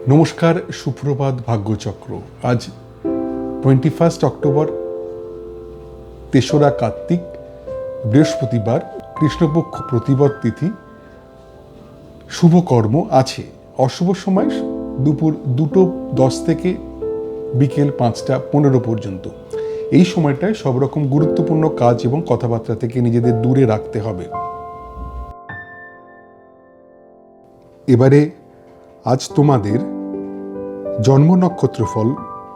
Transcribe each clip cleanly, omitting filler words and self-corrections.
নমস্কার, সুপ্রভাত, ভাগ্যচক্র। আজ 21 অক্টোবর, 3রা কার্তিক, বৃহস্পতিবার, কৃষ্ণপক্ষ প্রতিপদ তিথি। শুভকর্ম আছে। অশুভ সময় দুপুর 2:10 থেকে বিকেল 5:15 পর্যন্ত। এই সময়টায় সব রকম গুরুত্বপূর্ণ কাজ এবং কথাবার্তা থেকে নিজেদের দূরে রাখতে হবে। এবারে আজ তোমাদের জন্ম নক্ষত্র ফল,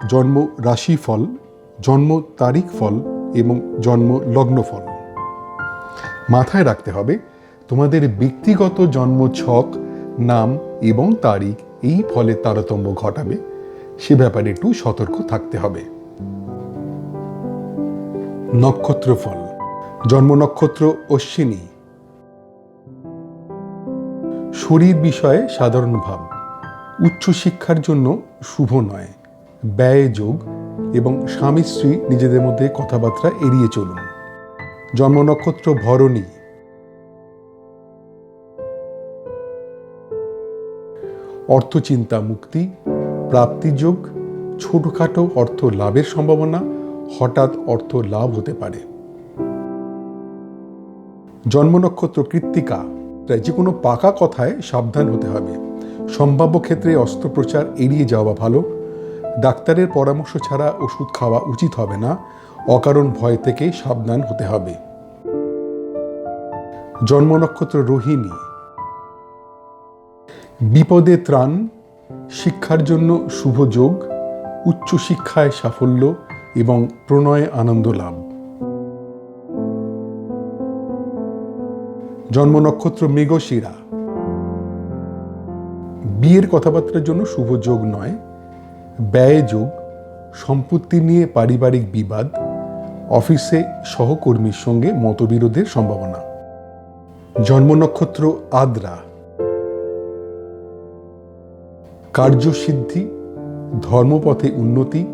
জন্ম রাশি ফল, জন্ম তারিখ ফল এবং জন্ম লগ্ন ফল মাথায় রাখতে হবে। তোমাদের ব্যক্তিগত জন্ম ছক, নাম এবং তারিখ এই ফলের তারতম্য ঘটাবে, সে ব্যাপারে একটু সতর্ক থাকতে হবে। নক্ষত্র ফল। জন্ম নক্ষত্র অশ্বিনী। শরীর বিষয়ে সাধারণ ভাব, উচ্চশিক্ষার জন্য শুভ নয়, ব্যয় যোগ এবং স্বামী স্ত্রী নিজেদের মধ্যে কথাবার্তা এড়িয়ে চলুন। জন্ম নক্ষত্র ভরণী। অর্থচিন্তা মুক্তি, প্রাপ্তিযোগ, ছোটখাটো অর্থ লাভের সম্ভাবনা, হঠাৎ অর্থ লাভ হতে পারে। জন্ম নক্ষত্র কৃত্তিকা। যে কোনো পাকা কথায় সাবধান হতে হবে। সম্ভাব্য ক্ষেত্রে অস্ত্রোপচার এড়িয়ে যাওয়া ভালো। ডাক্তারের পরামর্শ ছাড়া ওষুধ খাওয়া উচিত হবে না। অকারণ ভয় থেকে সাবধান হতে হবে। জন্ম নক্ষত্র রোহিণী। বিপদে ত্রাণ, শিক্ষার জন্য শুভ যোগ, উচ্চশিক্ষায় সাফল্য এবং প্রণয়ে আনন্দ লাভ। জন্ম নক্ষত্র মৃগশিরা। বিয়ের কথাবার্তার জন্য শুভ যোগ নয়, ব্যয় যোগ, সম্পত্তি নিয়ে পারিবারিক বিবাদ, অফিসে সহকর্মীর সঙ্গে মতবিরোধের সম্ভাবনা। জন্ম নক্ষত্র আদ্রা। কার্যসিদ্ধি, ধর্মপথে উন্নতি,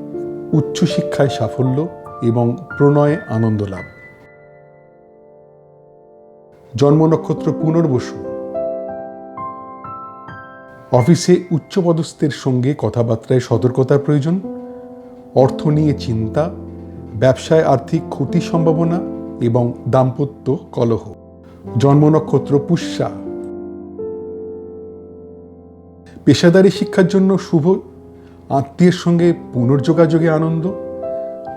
উচ্চশিক্ষায় সাফল্য এবং প্রণয়ে আনন্দ লাভ। জন্ম নক্ষত্র পুনর্বসু। অফিসে উচ্চপদস্থের সঙ্গে কথাবার্তায় সতর্কতার প্রয়োজন। অর্থ নিয়ে চিন্তা, ব্যবসায় আর্থিক ক্ষতির সম্ভাবনা এবং দাম্পত্য কলহ। জন্ম নক্ষত্র পুষ্যা। পেশাদারি শিক্ষার জন্য শুভ, আত্মীয়ের সঙ্গে পুনর্যোগাযোগে আনন্দ,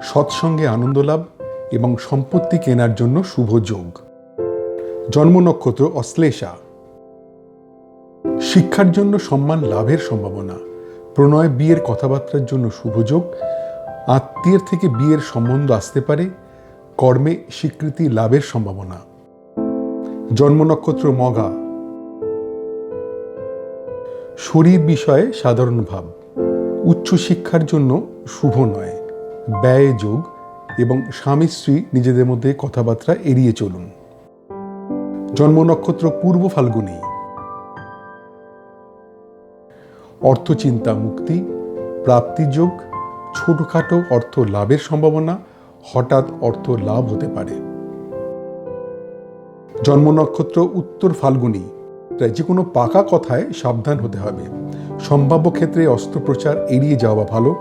সৎসঙ্গে আনন্দ লাভ এবং সম্পত্তি কেনার জন্য শুভ যোগ। জন্ম নক্ষত্র অশ্লেষা। শিক্ষার জন্য সম্মান লাভের সম্ভাবনা, প্রণয় বিয়ের কথাবার্তার জন্য শুভ যোগ, আত্মীয়ের থেকে বিয়ের সম্বন্ধ আসতে পারে, কর্মে স্বীকৃতি লাভের সম্ভাবনা। জন্ম নক্ষত্র মঘা। শরীর বিষয়ে সাধারণ ভাব, উচ্চশিক্ষার জন্য শুভ নয়, ব্যয় যোগ এবং স্বামী স্ত্রী নিজেদের মধ্যে কথাবার্তা এড়িয়ে চলুন। জন্ম নক্ষত্র পূর্ব ফাল্গুনী। অর্থচিন্তা মুক্তি, প্রাপ্তিযোগ, ছোটখাটো অর্থ লাভের সম্ভাবনা, হঠাৎ অর্থ লাভ হতে পারে। জন্ম নক্ষত্র উত্তর ফাল্গুনী। যে কোনো পাকা কথায় সাবধান হতে হবে। সম্ভাব্য ক্ষেত্রে অস্ত্রোপচার এড়িয়ে যাওয়া ভালো।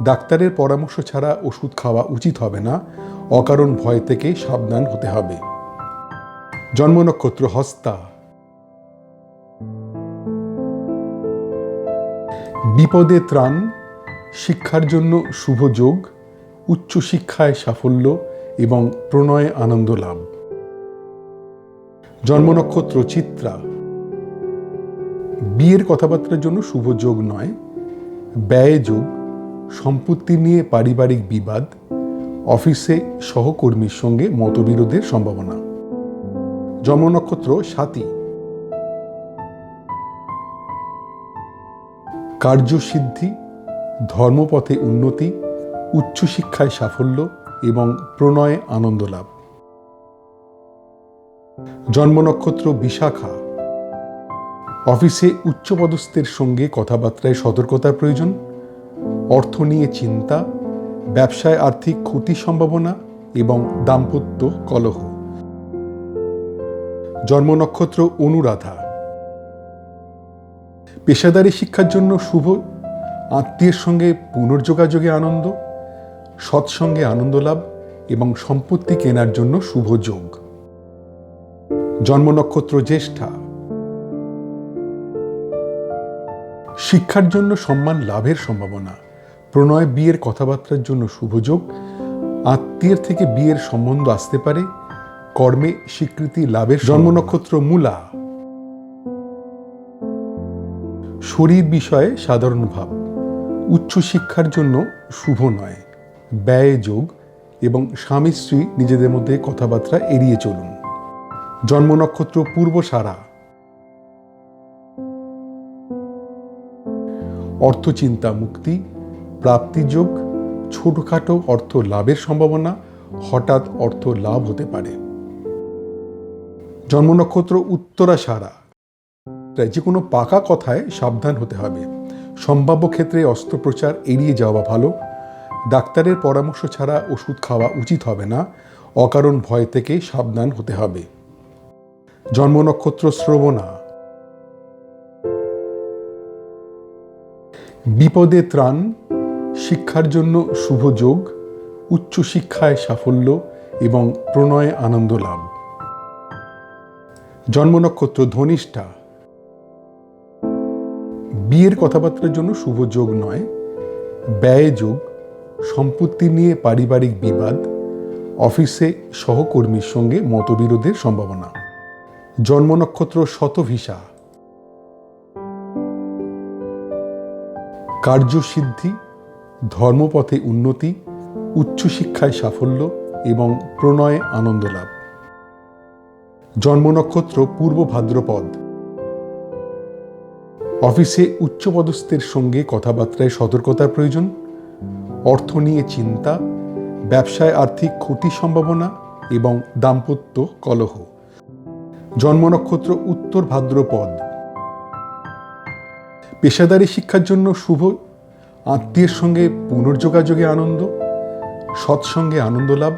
ডাক্তারের পরামর্শ ছাড়া ওষুধ খাওয়া উচিত হবে না। অকারণ ভয় থেকে সাবধান হতে হবে। জন্ম নক্ষত্র হস্তা। বিপদে ত্রাণ, শিক্ষার জন্য শুভ যোগ, উচ্চশিক্ষায় সাফল্য এবং প্রণয়ে আনন্দ লাভ। জন্ম নক্ষত্র চিত্রা। বিয়ের কথাবার্তার জন্য শুভ যোগ নয়, ব্যয় যোগ, সম্পত্তি নিয়ে পারিবারিক বিবাদ, অফিসে সহকর্মীর সঙ্গে মতবিরোধের সম্ভাবনা। জন্ম নক্ষত্র স্বাতী। কার্যসিদ্ধি, ধর্মপথে উন্নতি, উচ্চশিক্ষায় সাফল্য এবং প্রণয়ে আনন্দ লাভ। জন্ম নক্ষত্র বিশাখা। অফিসে উচ্চপদস্থের সঙ্গে কথাবার্তায় সতর্কতার প্রয়োজন। অর্থ নিয়ে চিন্তা, ব্যবসায় আর্থিক ক্ষতির সম্ভাবনা এবং দাম্পত্য কলহ। জন্ম নক্ষত্র অনুরাধা। পেশাদারি শিক্ষার জন্য শুভ, আত্মীয়ের সঙ্গে পুনর্যোগাযোগে আনন্দ, সৎসঙ্গে আনন্দ লাভ এবং সম্পত্তি কেনার জন্য শুভ যোগ। জন্ম নক্ষত্র জ্যেষ্ঠা, শিক্ষার জন্য সম্মান লাভের সম্ভাবনা, প্রণয় বিয়ের কথাবার্তার জন্য শুভ যোগ, আত্মীয়ের থেকে বিয়ের সম্বন্ধ আসতে পারে, কর্মে স্বীকৃতি লাভের। জন্ম নক্ষত্র মূলা, শরীর বিষয়ে সাধারণ ভাব, উচ্চশিক্ষার জন্য শুভ নয়, ব্যয় যোগ এবং স্বামী স্ত্রী নিজেদের মধ্যে কথাবার্তা এড়িয়ে চলুন। জন্ম নক্ষত্র পূর্বসারা, অর্থচিন্তা মুক্তি, প্রাপ্তিযোগ, ছোটখাটো অর্থ লাভের সম্ভাবনা, হঠাৎ অর্থ লাভ হতে পারে। জন্ম নক্ষত্র উত্তরাষাঢ়া, যে কোনো পাকা কথায় সাবধান হতে হবে, সম্ভাব্য ক্ষেত্রে অস্ত্রোপচার এড়িয়ে যাওয়া ভালো, ডাক্তারের পরামর্শ ছাড়া ওষুধ খাওয়া উচিত হবে না, অকারণ ভয় থেকে সাবধান হতে হবে। জন্ম নক্ষত্র শ্রবণা, বিপদে ত্রাণ, শিক্ষার জন্য শুভ যোগ, উচ্চশিক্ষায় সাফল্য এবং প্রণয়ে আনন্দ লাভ। জন্ম নক্ষত্র ধনিষ্ঠা, বিয়ের কথাবার্তার জন্য শুভ যোগ নয়, ব্যয় যোগ, সম্পত্তি নিয়ে পারিবারিক বিবাদ, অফিসে সহকর্মীর সঙ্গে মতবিরোধের সম্ভাবনা। জন্ম নক্ষত্র শতভিষা, কার্যসিদ্ধি, ধর্মপথে উন্নতি, উচ্চশিক্ষায় সাফল্য এবং প্রণয়ে আনন্দ লাভ। জন্ম নক্ষত্র পূর্ব ভাদ্রপদ, অফিসে উচ্চপদস্থের সঙ্গে কথাবার্তায় সতর্কতার প্রয়োজন, অর্থ নিয়ে চিন্তা, ব্যবসায় আর্থিক ক্ষতির সম্ভাবনা এবং দাম্পত্য কলহ। জন্ম নক্ষত্র উত্তর ভাদ্রপদ, পেশাদারি শিক্ষার জন্য শুভ, আত্মীয়ের সঙ্গে পুনর্যোগাযোগে আনন্দ, সৎসঙ্গে আনন্দ লাভ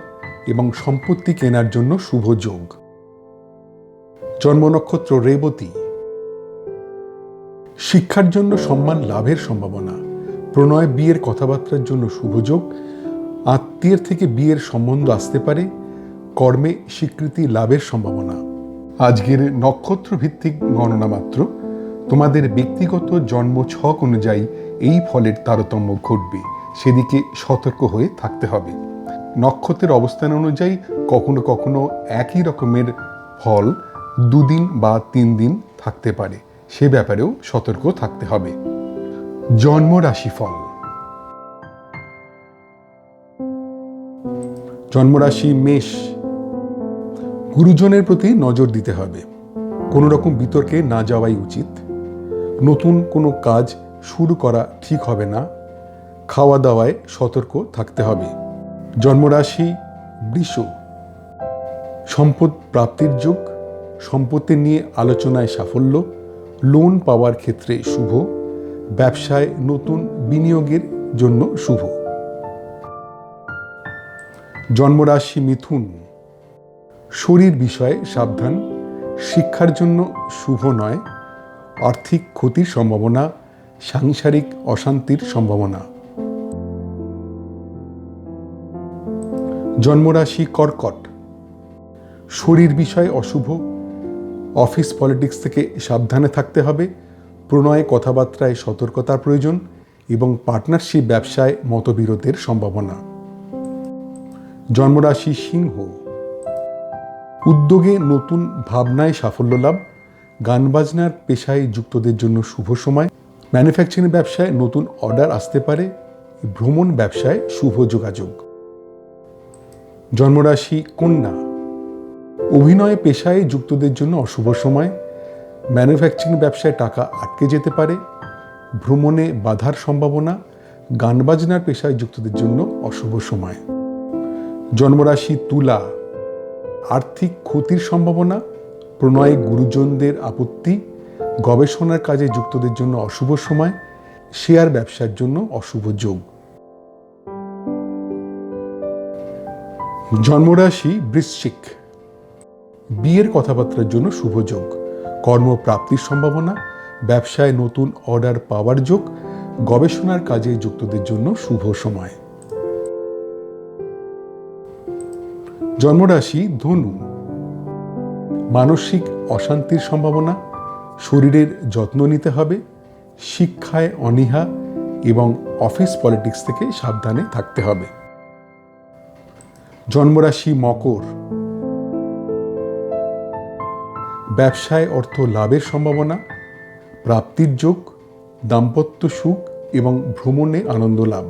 এবং সম্পত্তি কেনার জন্য শুভ যোগ। জন্ম নক্ষত্র রেবতী, শিক্ষার জন্য সম্মান লাভের সম্ভাবনা, প্রণয় বিয়ের কথাবার্তার জন্য শুভ যোগ, আত্মীয়ের থেকে বিয়ের সম্বন্ধ আসতে পারে, কর্মে স্বীকৃতি লাভের সম্ভাবনা। আজকের নক্ষত্র ভিত্তিক গণনা মাত্র, তোমাদের ব্যক্তিগত জন্ম ছক অনুযায়ী এই ফলের তারতম্য ঘটবে, সেদিকে সতর্ক হয়ে থাকতে হবে। নক্ষত্রের অবস্থান অনুযায়ী কখনো কখনো একই রকমের ফল 2 দিন বা 3 দিন থাকতে পারে, সে ব্যাপারেও সতর্ক থাকতে হবে। জন্ম রাশিফল। জন্মরাশি মেষ, গুরুজনের প্রতি নজর দিতে হবে, কোনো রকম বিতর্কে না যাওয়াই উচিত, নতুন কোনো কাজ শুরু করা ঠিক হবে না, খাওয়া দাওয়ায় সতর্ক থাকতে হবে। জন্মরাশি বৃষ, সম্পদ প্রাপ্তির যোগ, সম্পত্তি নিয়ে আলোচনায় সাফল্য, লোন পাওয়ার ক্ষেত্রে শুভ, ব্যবসায় নতুন বিনিয়োগের জন্য শুভ। জন্মরাশি মিথুন, শরীর বিষয়ে সাবধান, শিক্ষার জন্য শুভ নয়, আর্থিক ক্ষতির সম্ভাবনা, সাংসারিক অশান্তির সম্ভাবনা। জন্মরাশি কর্কট, শরীর বিষয়ে অশুভ, অফিস পলিটিক্স থেকে সাবধানে থাকতে হবে, প্রণয়ে কথাবার্তায় সতর্কতার প্রয়োজন এবং পার্টনারশিপ ব্যবসায় মতবিরোধের সম্ভাবনা। জন্মরাশি সিংহ, উদ্যোগে নতুন ভাবনায় সাফল্য লাভ, গান বাজনার পেশায় যুক্তদের জন্য শুভ সময়, ম্যানুফ্যাকচারিং ব্যবসায় নতুন অর্ডার আসতে পারে, ভ্রমণ ব্যবসায় শুভ যোগাযোগ। জন্মরাশি কন্যা, অভিনয় পেশায় যুক্তদের জন্য অশুভ সময়, ম্যানুফ্যাকচারিং ব্যবসায় টাকা আটকে যেতে পারে, ভ্রমণে বাধার সম্ভাবনা, গান বাজনার পেশায় যুক্তদের জন্য অশুভ সময়। জন্মরাশি তুলা, আর্থিক ক্ষতির সম্ভাবনা, প্রণয়ে গুরুজনদের আপত্তি, গবেষণার কাজে যুক্তদের জন্য অশুভ সময়, শেয়ার ব্যবসার জন্য অশুভ যোগ। জন্মরাশি বৃশ্চিক, বিয়ের কথাবার্তার জন্য শুভ যোগ, কর্মপ্রাপ্তির সম্ভাবনা, ব্যবসায় নতুন অর্ডার পাওয়ার যোগ, গবেষণার কাজে যুক্তদের জন্য শুভ সময়। জন্মরাশি ধনু, মানসিক অশান্তির সম্ভাবনা, শরীরের যত্ন নিতে হবে, শিক্ষায় অনীহা এবং অফিস পলিটিক্স থেকে সাবধানে থাকতে হবে। জন্মরাশি মকর, ব্যবসায় অর্থ লাভের সম্ভাবনা, প্রাপ্তির যোগ, দাম্পত্য সুখ এবং ভ্রমণে আনন্দ লাভ।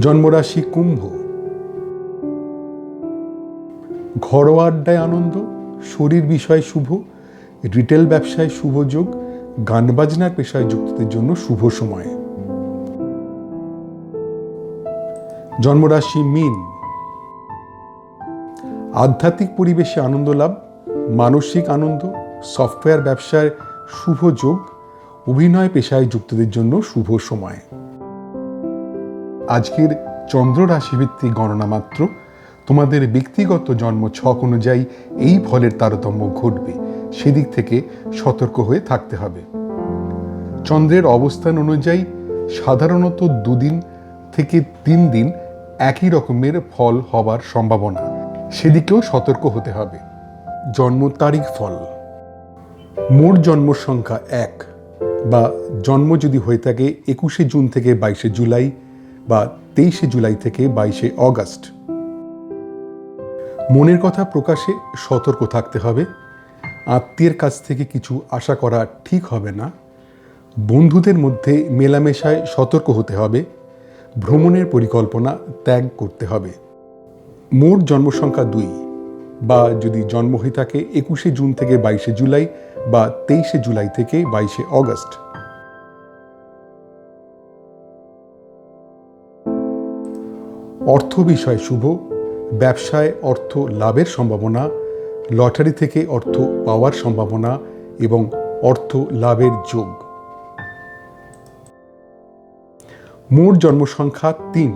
জন্মরাশি কুম্ভ, ঘরোয়া আড্ডায় আনন্দ, শরীর বিষয়ে শুভ, রিটেল ব্যবসায় শুভ যোগ, গান বাজনার পেশায় যুক্তদের জন্য শুভ সময়। জন্মরাশি মীন, আধ্যাত্মিক পরিবেশে আনন্দ লাভ, মানসিক আনন্দ, সফটওয়্যার ব্যবসায় শুভ যোগ, অভিনয় পেশায় যুক্তদের জন্য শুভ সময়। আজকের চন্দ্র রাশিভিত্তিক গণনা মাত্র, তোমাদের ব্যক্তিগত জন্ম ছক অনুযায়ী এই ফলের তারতম্য ঘটবে, সেদিক থেকে সতর্ক হয়ে থাকতে হবে। চন্দ্রের অবস্থান অনুযায়ী সাধারণত 2 দিন থেকে 3 দিন একই রকমের ফল হবার সম্ভাবনা, সেদিকেও সতর্ক হতে হবে। জন্ম তারিখ ফল, মোট জন্ম সংখ্যা 1 বা জন্ম যদি হয়ে থাকে 21শে জুন থেকে 22শে জুলাই বা 23শে জুলাই থেকে 22শে অগাস্ট। মনের কথা প্রকাশে সতর্ক থাকতে হবে। আত্মীয়ের কাছ থেকে কিছু আশা করা ঠিক হবে না। বন্ধুদের মধ্যে মেলামেশায় সতর্ক হতে হবে। ভ্রমণের পরিকল্পনা ত্যাগ করতে হবে। মোট জন্ম সংখ্যা 2 বা যদি জন্ম হয়ে থাকে 21শে জুন থেকে 22শে জুলাই বা 23শে জুলাই থেকে 22শে অগাস্ট। অর্থ বিষয় শুভ, ব্যবসায় অর্থ লাভের সম্ভাবনা, লটারি থেকে অর্থ পাওয়ার সম্ভাবনা এবং অর্থ লাভের যোগ। মোট জন্ম সংখ্যা 3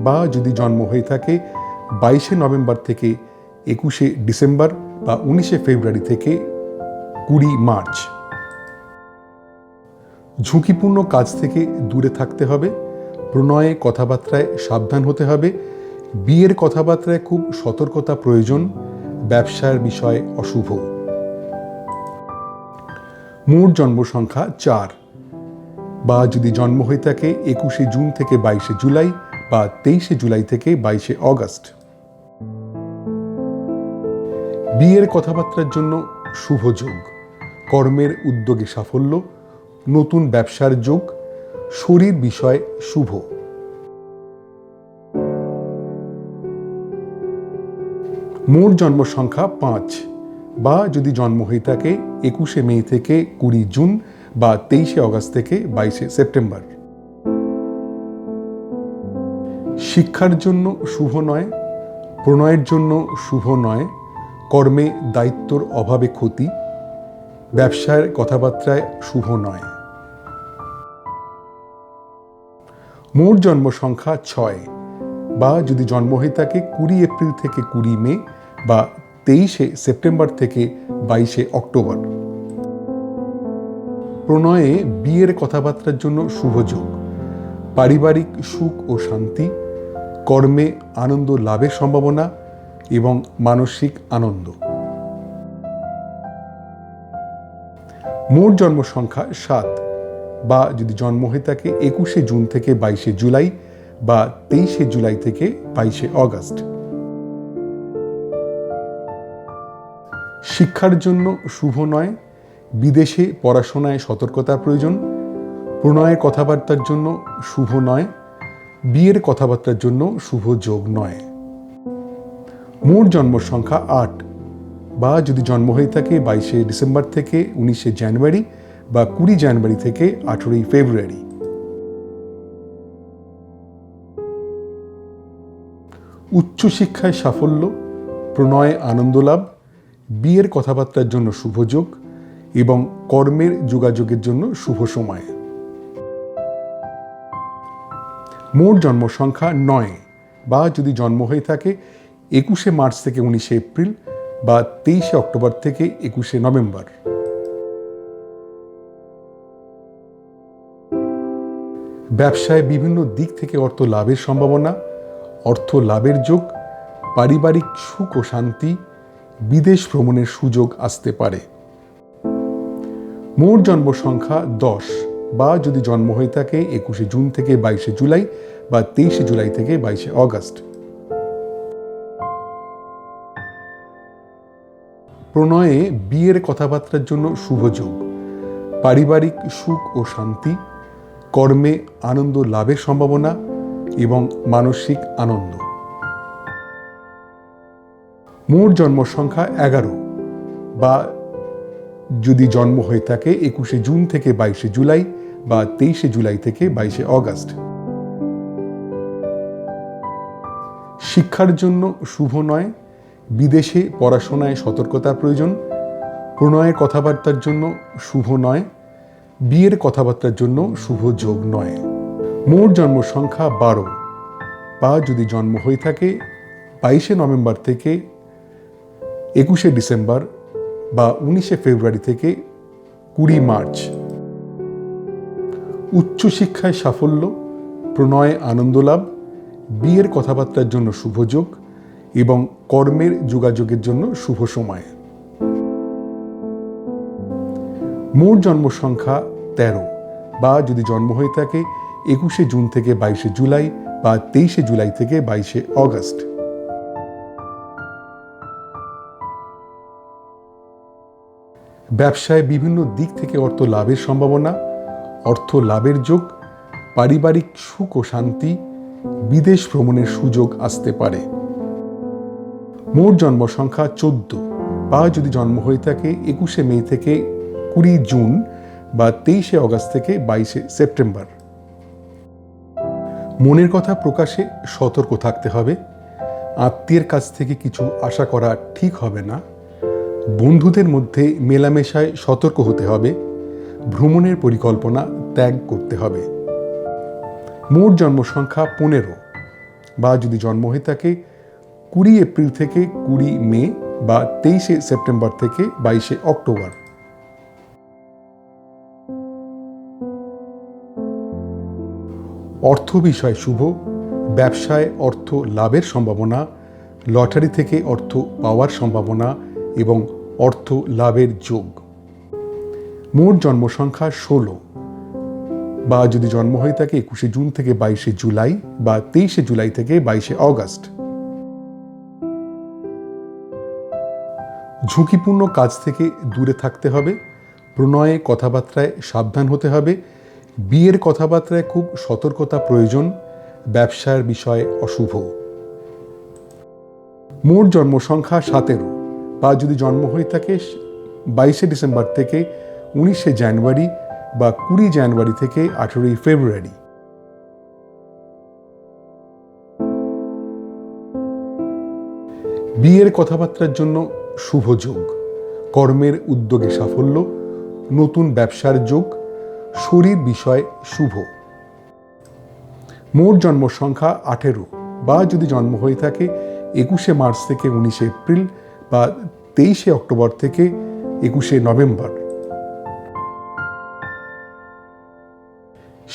বা যদি জন্ম হয়ে থাকে 22শে নভেম্বর থেকে 21শে ডিসেম্বর বা 19শে ফেব্রুয়ারি থেকে 20 মার্চ। ঝুঁকিপূর্ণ কাজ থেকে দূরে থাকতে হবে। প্রণয়ে কথাবার্তায় সাবধান হতে হবে। বিয়ের কথাবার্তায় খুব সতর্কতা প্রয়োজন। ব্যবসার বিষয় অশুভ। মোট জন্ম সংখ্যা 4 বা যদি জন্ম হয়ে থাকে 21শে জুন থেকে 22শে জুলাই বা 23শে জুলাই থেকে 22শে অগাস্ট। বিয়ের কথাবার্তার জন্য শুভ যোগ, কর্মের উদ্যোগে সাফল্য, নতুন ব্যবসার যোগ, শরীর বিষয় শুভ। মোট জন্ম সংখ্যা 5 বা যদি জন্ম হয়ে থাকে 21শে মে থেকে 20 জুন বা 23শে অগাস্ট থেকে 22শে সেপ্টেম্বর। শিক্ষার জন্য শুভ নয়, প্রণয়ের জন্য শুভ নয়, কর্মে দায়িত্বর অভাবে ক্ষতি, ব্যবসার কথাবার্তায় শুভ নয়। মোট জন্ম সংখ্যা 6 বা যদি জন্ম হয়ে থাকে 20 এপ্রিল থেকে 20 মে বা 23শে সেপ্টেম্বর থেকে 22শে অক্টোবর। প্রণয়ে বিয়ের কথাবার্তার জন্য শুভ যোগ, পারিবারিক সুখ ও শান্তি, কর্মে আনন্দ লাভের সম্ভাবনা এবং মানসিক আনন্দ। মোট জন্ম সংখ্যা 7 বা যদি জন্ম হয়ে থাকে 21শে জুন থেকে 22শে জুলাই বা 23শে জুলাই থেকে 22শে অগাস্ট। শিক্ষার জন্য শুভ নয়, বিদেশে পড়াশোনায় সতর্কতার প্রয়োজন, প্রণয়ের কথাবার্তার জন্য শুভ নয়, বিয়ের কথাবার্তার জন্য শুভ যোগ নয়। মোট জন্ম সংখ্যা 8 বা যদি জন্ম হয়ে থাকে 22শে ডিসেম্বর থেকে 19শে জানুয়ারি বা 20 জানুয়ারি থেকে 18ই ফেব্রুয়ারি। উচ্চশিক্ষায় সাফল্য, প্রণয়ে আনন্দ লাভ, বিয়ের কথাবার্তার জন্য শুভ যোগ এবং কর্মের যোগাযোগের জন্য শুভ সময়। মোট জন্ম সংখ্যা 9 বা যদি জন্ম হয়ে থাকে 21শে মার্চ থেকে 19শে এপ্রিল বা 23শে অক্টোবর থেকে 21শে নভেম্বর। ব্যবসায় বিভিন্ন দিক থেকে অর্থ লাভের সম্ভাবনা, অর্থ লাভের যোগ, পারিবারিক সুখ ও শান্তি, বিদেশ ভ্রমণের সুযোগ আসতে পারে। মোট জন্ম সংখ্যা 10, বা যদি জন্ম হয়ে থাকে 21শে জুন থেকে 22শে জুলাই বা 23শে জুলাই থেকে 22শে অগস্ট। প্রণয়ে বিয়ের কথাবার্তার জন্য শুভ যোগ, পারিবারিক সুখ ও শান্তি, কর্মে আনন্দ লাভের সম্ভাবনা এবং মানসিক আনন্দ। মোট জন্ম সংখ্যা 11, বা যদি জন্ম হয়ে থাকে 21শে জুন থেকে 22শে জুলাই বা 23শে জুলাই থেকে 22শে অগস্ট। শিক্ষার জন্য শুভ নয়, বিদেশে পড়াশোনায় সতর্কতার প্রয়োজন। প্রণয়ের কথাবার্তার জন্য শুভ নয়, বিয়ের কথাবার্তার জন্য শুভ যোগ নয়। মোট জন্ম সংখ্যা 12, বা যদি জন্ম হয়ে থাকে 22শে নভেম্বর থেকে 21শে ডিসেম্বর বা 19শে ফেব্রুয়ারি থেকে 20 মার্চ। উচ্চশিক্ষায় সাফল্য, প্রণয়ে আনন্দ লাভ, বিয়ের কথাবার্তার জন্য শুভ যোগ এবং কর্মের যোগাযোগের জন্য শুভ সময়। মোট জন্ম সংখ্যা 13, বা যদি জন্ম হয়ে থাকে 21শে জুন থেকে 22শে জুলাই বা 23শে জুলাই থেকে 22শে অগস্ট। ব্যবসায় বিভিন্ন দিক থেকে অর্থ লাভের সম্ভাবনা, অর্থ লাভের যোগ, পারিবারিক সুখ ও শান্তি, বিদেশ ভ্রমণের সুযোগ আসতে পারে। মোট জন্ম সংখ্যা 14, বা যদি জন্ম হয়ে থাকে 21শে মে থেকে 20 জুন বা 23শে অগস্ট থেকে 22শে সেপ্টেম্বর। মনের কথা প্রকাশে সতর্ক থাকতে হবে। আত্মীয়ের কাছ থেকে কিছু আশা করা ঠিক হবে না। বন্ধুদের মধ্যে মেলামেশায় সতর্ক হতে হবে। ভ্রমণের পরিকল্পনা ত্যাগ করতে হবে। মোট জন্ম সংখ্যা 15, বা যদি জন্ম হয়ে থাকে 20 এপ্রিল থেকে 20 মে বা 23শে সেপ্টেম্বর থেকে 22শে অক্টোবর। অর্থ বিষয় শুভ, ব্যবসায় অর্থ লাভের সম্ভাবনা, লটারি থেকে অর্থ পাওয়ার সম্ভাবনা এবং অর্থ লাভের যোগ। মোট জন্ম সংখ্যা 16, বা যদি জন্ম হয়ে থাকে 21শে জুন থেকে 22শে জুলাই বা 23শে জুলাই থেকে 22শে অগস্ট। ঝুঁকিপূর্ণ কাজ থেকে দূরে থাকতে হবে। প্রণয়ে কথাবার্তায় সাবধান হতে হবে। বিয়ের কথাবার্তায় খুব সতর্কতা প্রয়োজন। ব্যবসার বিষয়ে অশুভ। মোট জন্ম সংখ্যা 17, বা যদি জন্ম হয়ে থাকে 22শে ডিসেম্বর থেকে 19শে জানুয়ারি বা 20 জানুয়ারি থেকে 18 ফেব্রুয়ারি। বিয়ের কথাবার্তার জন্য শুভ যোগ, কর্মের উদ্যোগে সাফল্য, নতুন ব্যবসার যোগ, শরীর বিষয় শুভ। মোট জন্ম সংখ্যা 18, বা যদি জন্ম হয়ে থাকে 21শে মার্চ থেকে 19শে এপ্রিল বা 23শে অক্টোবর থেকে 21শে নভেম্বর।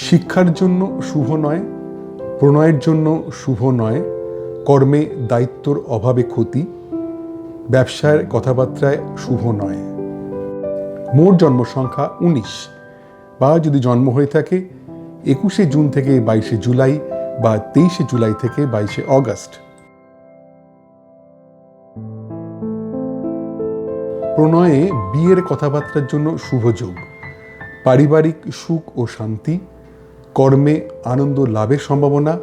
শিক্ষার জন্য শুভ নয়, প্রণয়ের জন্য শুভ নয়, কর্মে দায়িত্বর অভাবে ক্ষতি, ব্যবসার কথাবার্তায় শুভ নয়। মোট জন্ম সংখ্যা 19, বা যদি জন্ম হয়ে থাকে 21শে জুন থেকে 22শে জুলাই বা 23শে জুলাই থেকে 22শে অগস্ট। প্রণয়ে বিয়ের কথাবার্তার জন্য শুভ যোগ, পারিবারিক সুখ ও শান্তি, কর্মে আনন্দ লাভের সম্ভাবনা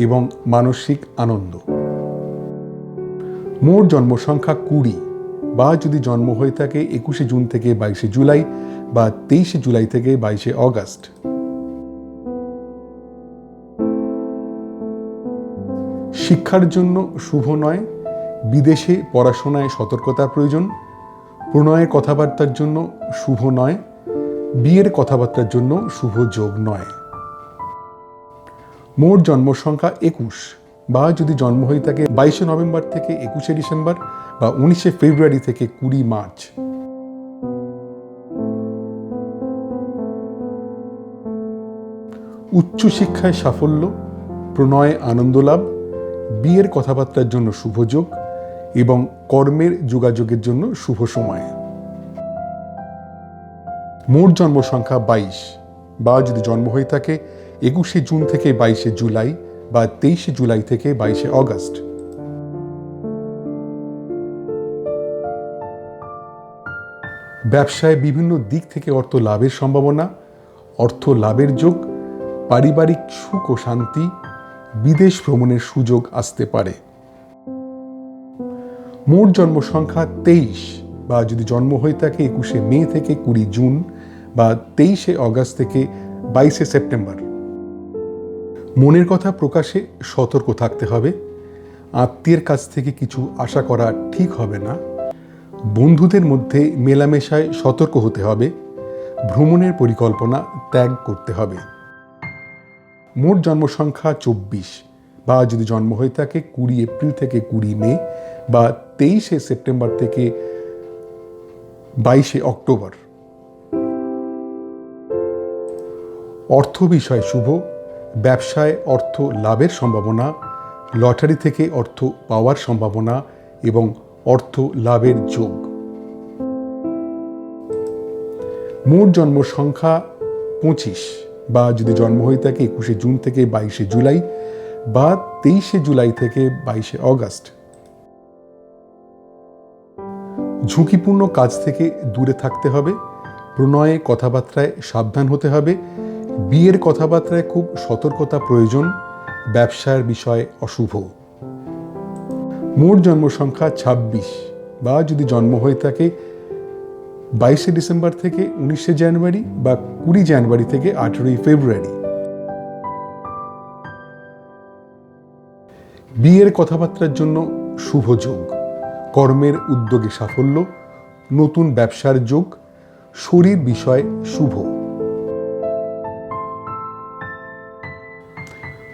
এবং মানসিক আনন্দ। মোট জন্ম সংখ্যা 20, বা যদি জন্ম হয়ে থাকে 21শে জুন থেকে 22শে জুলাই বা 23শে জুলাই থেকে 22শে অগস্ট। শিক্ষার জন্য শুভ নয়, বিদেশে পড়াশোনায় সতর্কতার প্রয়োজন। প্রণয়ের কথাবার্তার জন্য শুভ নয়, বিয়ের কথাবার্তার জন্য শুভ যোগ নয়। মোট জন্ম সংখ্যা 21, বা যদি জন্ম হয়ে থাকে 22শে নভেম্বর থেকে 21শে ডিসেম্বর বা 19শে ফেব্রুয়ারি থেকে 20 মার্চ। উচ্চশিক্ষায় সাফল্য, প্রণয়ে আনন্দ লাভ, বিয়ের কথাবার্তার জন্য শুভ যোগ এবং কর্মের যোগাযোগের জন্য শুভ সময়। মোট জন্ম সংখ্যা 22 বা যদি জন্ম হয়ে থাকে 21শে জুন থেকে 22শে জুলাই বা 23শে জুলাই থেকে 22শে অগস্ট। ব্যবসায় বিভিন্ন দিক থেকে অর্থ লাভের সম্ভাবনা, অর্থ লাভের যোগ, পারিবারিক সুখ ও শান্তি, বিদেশ ভ্রমণের সুযোগ আসতে পারে। মোট জন্ম সংখ্যা 23 বা যদি জন্ম হয়ে থাকে 21শে মে থেকে 20 জুন বা 23শে অগস্ট থেকে 22শে সেপ্টেম্বর। মনের কথা প্রকাশে সতর্ক থাকতে হবে। আত্মীয়ের কাছ থেকে কিছু আশা করা ঠিক হবে না। বন্ধুদের মধ্যে মেলামেশায় সতর্ক হতে হবে। ভ্রমণের পরিকল্পনা ত্যাগ করতে হবে। মোট জন্ম সংখ্যা 24 বা যদি জন্ম হয়ে থাকে 20 এপ্রিল থেকে 20 মে বা 23শে সেপ্টেম্বর থেকে 22শে অক্টোবর। অর্থ বিষয় শুভ, ব্যবসায় অর্থ লাভের সম্ভাবনা, লটারি থেকে অর্থ পাওয়ার সম্ভাবনা এবং অর্থ লাভের যোগ। মোট জন্ম সংখ্যা 25 বা যদি জন্ম হয়ে থাকে 21শে জুন থেকে 22শে জুলাই বা 23শে জুলাই থেকে 22শে অগস্ট। ঝুঁকিপূর্ণ কাজ থেকে দূরে থাকতে হবে। প্রণয়ে কথাবার্তায় সাবধান হতে হবে। বিয়ের কথাবার্তায় খুব সতর্কতা প্রয়োজন। ব্যবসার বিষয় অশুভ। মোট জন্ম সংখ্যা 26 বা যদি জন্ম হয়ে থাকে 22শে ডিসেম্বর থেকে 19শে জানুয়ারি বা 20 জানুয়ারি থেকে 18ই ফেব্রুয়ারি। বিয়ের কথাবার্তার জন্য শুভ যোগ, কর্মের উদ্যোগে সাফল্য, নতুন ব্যবসার যোগ, শরীর বিষয় শুভ।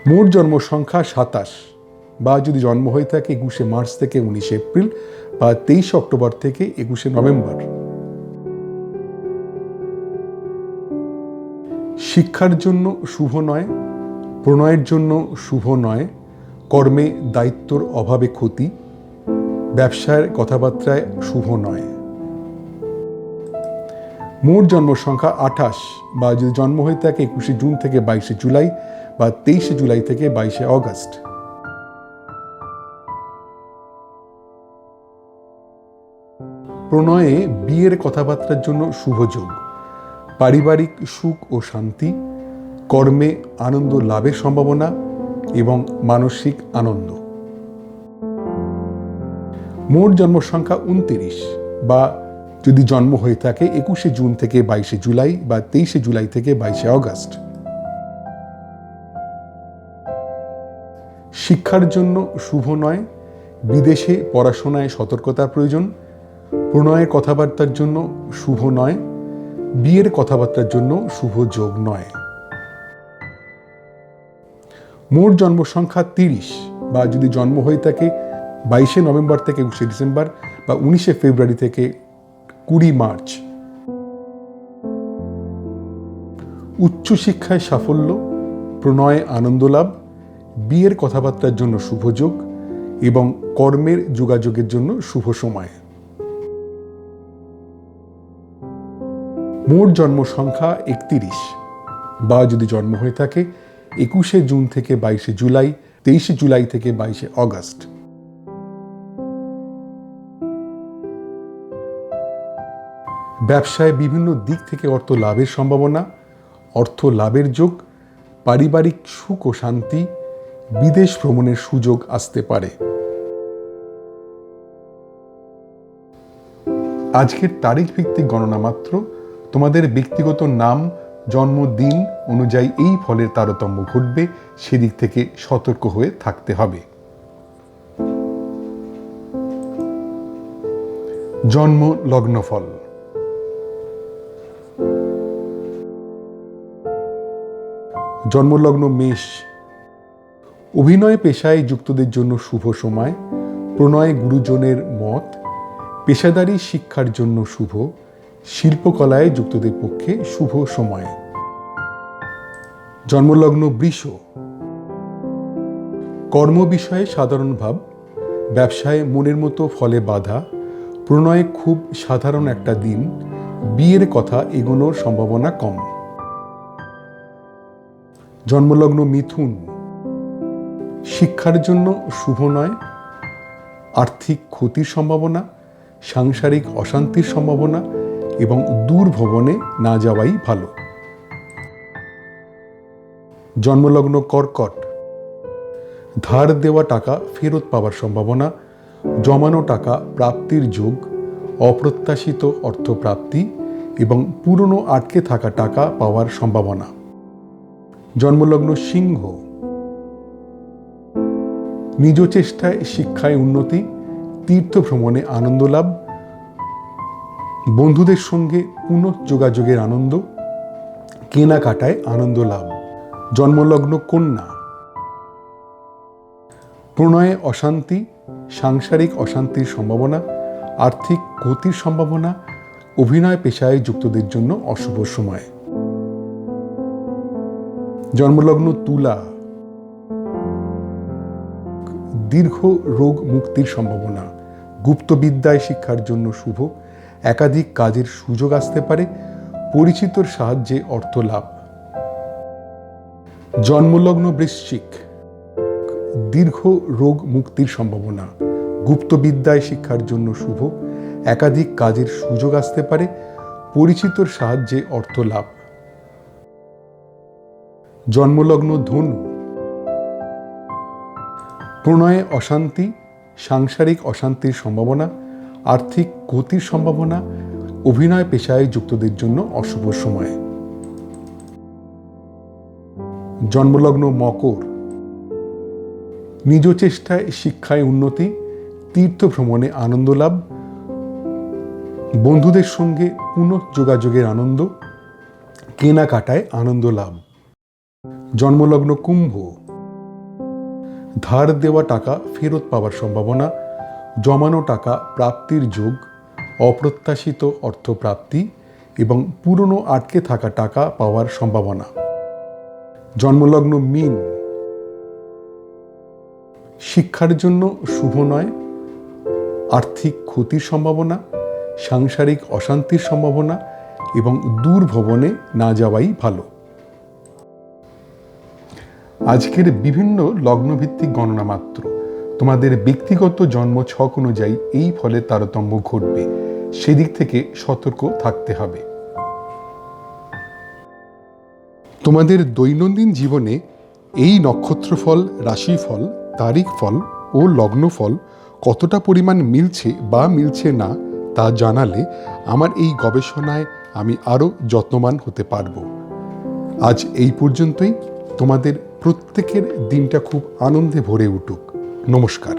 মোট জন্ম সংখ্যা 27 বা যদি জন্ম হয়ে থাকে 21শে মার্চ থেকে 19শে এপ্রিল বা 23শে অক্টোবর থেকে 21শে নভেম্বর। শিক্ষার জন্য শুভ নয়, প্রণয়ের জন্য শুভ নয়, কর্মে দায়িত্বর অভাবে ক্ষতি, ব্যবসার কথাবার্তায় শুভ নয়। মোট জন্ম সংখ্যা 28 বা যদি জন্ম হয়ে থাকে 21শে জুন থেকে 22শে জুলাই বা 23শে জুলাই থেকে 22শে অগস্ট। প্রণয়ে বিয়ের কথাবার্তার জন্য শুভ যোগ, পারিবারিক সুখ ও শান্তি, কর্মে আনন্দ লাভের সম্ভাবনা এবং মানসিক আনন্দ। মোট জন্ম সংখ্যা 29 বা যদি জন্ম হয়ে থাকে 21শে জুন থেকে 22শে জুলাই বা 23শে জুলাই থেকে 22শে অগস্ট। শিক্ষার জন্য শুভ নয়, বিদেশে পড়াশোনায় সতর্কতার প্রয়োজন। প্রণয়ের কথাবার্তার জন্য শুভ নয়, বিয়ের কথাবার্তার জন্য শুভ যোগ নয়। মোট জন্ম সংখ্যা 30 বা যদি জন্ম হয়ে থাকে 22শে নভেম্বর থেকে 21শে ডিসেম্বর বা 19শে ফেব্রুয়ারি থেকে 20 মার্চ। উচ্চশিক্ষায় সাফল্য, প্রণয়ে আনন্দ লাভ, বিয়ের কথাবার্তার জন্য শুভ যোগ এবং কর্মের যোগাযোগের জন্য শুভ সময়। মোট জন্ম সংখ্যা 31 বা যদি জন্ম হয়ে থাকে 21শে জুন থেকে 22শে জুলাই, 23শে জুলাই থেকে 22শে অগস্ট। ব্যবসায় বিভিন্ন দিক থেকে অর্থ লাভের সম্ভাবনা, অর্থ লাভের যোগ, পারিবারিক সুখ ও শান্তি, বিদেশ ভ্রমণের সুযোগ আসতে পারে। আজকের তারিখ ভিত্তিক গণনা মাত্র। তোমাদের ব্যক্তিগত নাম, জন্মদিন অনুযায়ী এই ফলের তারতম্য ঘটবে, সেদিক থেকে সতর্ক হয়ে থাকতে হবে। জন্ম লগ্নফল। জন্মলগ্ন মেষ। অভিনয় পেশায় যুক্তদের জন্য শুভ সময়। প্রণয় গুরুজনের মত পেশাদারি শিক্ষার জন্য শুভ, শিল্পকলায় যুক্তদের পক্ষে শুভ সময়। জন্মলগ্ন বৃষ, কর্ম বিষয়ে সাধারণ ভাব, ব্যবসায় মনের মতো ফলে বাধা, প্রণয়ে খুব সাধারণ একটা দিন, বিয়ের কথা এগোনোর সম্ভাবনা কম। জন্মলগ্ন মিথুন, শিক্ষার জন্য শুভ নয়, আর্থিক ক্ষতির সম্ভাবনা, সাংসারিক অশান্তির সম্ভাবনা এবং দূর ভ্রমণে না যাওয়াই ভালো। জন্মলগ্ন কর্কট, ধার দেওয়া টাকা ফেরত পাওয়ার সম্ভাবনা, জমানো টাকা প্রাপ্তির যোগ, অপ্রত্যাশিত অর্থপ্রাপ্তি এবং পুরনো আটকে থাকা টাকা পাওয়ার সম্ভাবনা। জন্মলগ্ন সিংহ, নিজ চেষ্টায় শিক্ষায় উন্নতি, তীর্থ ভ্রমণে আনন্দ লাভ, বন্ধুদের সঙ্গে পুনঃযোগাযোগের আনন্দ, কেনাকাটায় আনন্দ লাভ। জন্মলগ্ন কন্যা, প্রণয়ে অশান্তি, সাংসারিক অশান্তির সম্ভাবনা, আর্থিক ক্ষতির সম্ভাবনা, অভিনয় পেশায় যুক্তদের জন্য অশুভ সময়। জন্মলগ্ন তুলা, দীর্ঘ রোগ মুক্তির সম্ভাবনা, গুপ্তবিদ্যায় শিক্ষার জন্য শুভ, একাধিক কাজের সুযোগ আসতে পারে, পরিচিতর সাহায্যে অর্থ লাভ। জন্মলগ্ন বৃশ্চিক, দীর্ঘ রোগ মুক্তির সম্ভাবনা, গুপ্তবিদ্যায় শিক্ষার জন্য শুভ, একাধিক কাজের সুযোগ আসতে পারে, পরিচিতর সাহায্যে অর্থ লাভ। জন্মলগ্ন ধনু, প্রণয়ে অশান্তি, সাংসারিক অশান্তির সম্ভাবনা, আর্থিক ক্ষতির সম্ভাবনা, অভিনয় পেশায় যুক্তদের জন্য অশুভ সময়। জন্মলগ্ন মকর, নিজ চেষ্টায় শিক্ষায় উন্নতি, তীর্থ ভ্রমণে আনন্দ লাভ, বন্ধুদের সঙ্গে পুনঃযোগাযোগের আনন্দ, কেনাকাটায় আনন্দ লাভ। জন্মলগ্ন কুম্ভ, ধার দেওয়া টাকা ফেরত পাওয়ার সম্ভাবনা, জমানো টাকা প্রাপ্তির যোগ, অপ্রত্যাশিত অর্থপ্রাপ্তি এবং পুরনো আটকে থাকা টাকা পাওয়ার সম্ভাবনা। জন্মলগ্ন মীন, শিক্ষার জন্য শুভ নয়, আর্থিক ক্ষতির সম্ভাবনা, সাংসারিক অশান্তির সম্ভাবনা এবং দূর ভ্রমণে না যাওয়াই ভালো। আজকের বিভিন্ন লগ্নভিত্তিক গণনা মাত্র, তোমাদের ব্যক্তিগত জন্ম ছক অনুযায়ী এই ফলের তারতম্য ঘটবে, সেদিক থেকে সতর্ক থাকতে হবে। তোমাদের দৈনন্দিন জীবনে এই নক্ষত্রফল, রাশিফল, তারিখ ফল ও লগ্নফল কতটা পরিমাণ মিলছে বা মিলছে না তা জানালে আমার এই গবেষণায় আমি আরও যত্নবান হতে পারব। আজ এই পর্যন্তই। তোমাদের প্রত্যেকের দিনটা খুব আনন্দে ভরে উঠুক। নমস্কার।